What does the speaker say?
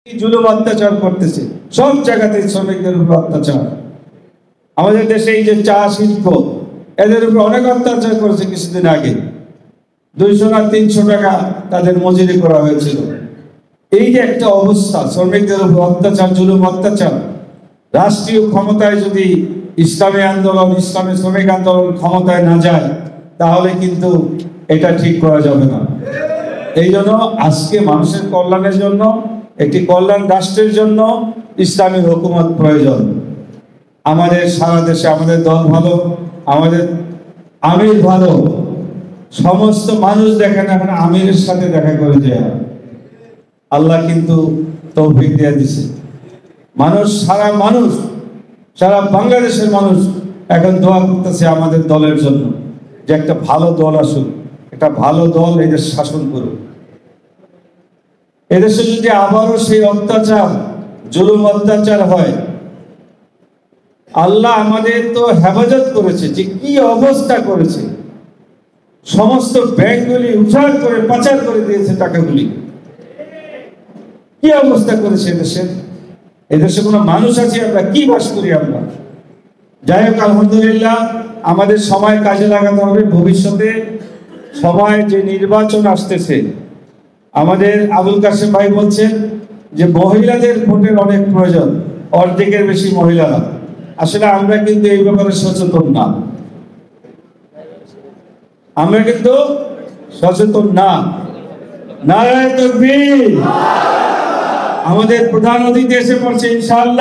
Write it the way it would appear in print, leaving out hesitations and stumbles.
জুলুম অত্যাচার করতেছে, সব জায়গাতে শ্রমিকদের উপর অত্যাচার। আমাদের দেশে এই যে চা শিল্প, এদের উপর অনেক অত্যাচার করেছে। কিছুদিন আগে 200 না 300 টাকা তাদের মজুরি করা হয়েছিল। এই যে একটা অবস্থা, শ্রমিকদের উপর অত্যাচার, জুলুম অত্যাচার। রাষ্ট্রীয় ক্ষমতায় যদি ইসলামী আন্দোলন, ইসলামী শ্রমিক আন্দোলন ক্ষমতায় না যায়, তাহলে কিন্তু এটা ঠিক করা যাবে না। এই জন্য আজকে মানুষের কল্যাণের জন্য, একটি কল্যাণ রাষ্ট্রের জন্য ইসলামী হুকুমত প্রয়োজন। আমাদের সারা দেশে আমাদের দল ভালো, আমাদের আমির ভালো, সমস্ত মানুষ দেখেন এখন আমিরের সাথে দেখা করে যায়। আল্লাহ কিন্তু তৌফিক দিয়ে দিছে। মানুষ সারা বাংলাদেশের মানুষ এখন দোয়া করতেছে আমাদের দলের জন্য, যে একটা ভালো দল আসুক, একটা ভালো দল এদের শাসন করুক। এদেশে যদি আবারও সেই অত্যাচার, জুলুম অত্যাচার হয়, আল্লাহ আমাদের তো হেফাজত করেছে, যে কি অবস্থা করেছে, সমস্ত ব্যাংকগুলি উদ্ধার করে পাচার করে দিয়েছে টাকাগুলি। কি অবস্থা করেছে এদেশে কোনো মানুষ আছে? আমরা কি বাস করি আমরা? যাই হোক, আলহামদুলিল্লাহ, আমাদের সময় কাজে লাগাতে হবে। ভবিষ্যতে সময় যে নির্বাচন আসতেছে, আমাদের আবুল কাসেম ভাই বলছেন যে মহিলাদের ভোটের অনেক প্রয়োজন, অর্ধেকের বেশি মহিলারা। আসলে আমরা কিন্তু এই ব্যাপারে সচেতন না, নারায়ে তাকবীর। আমাদের প্রধান অতিথি এসে পড়ছে ইনশাআল্লাহ।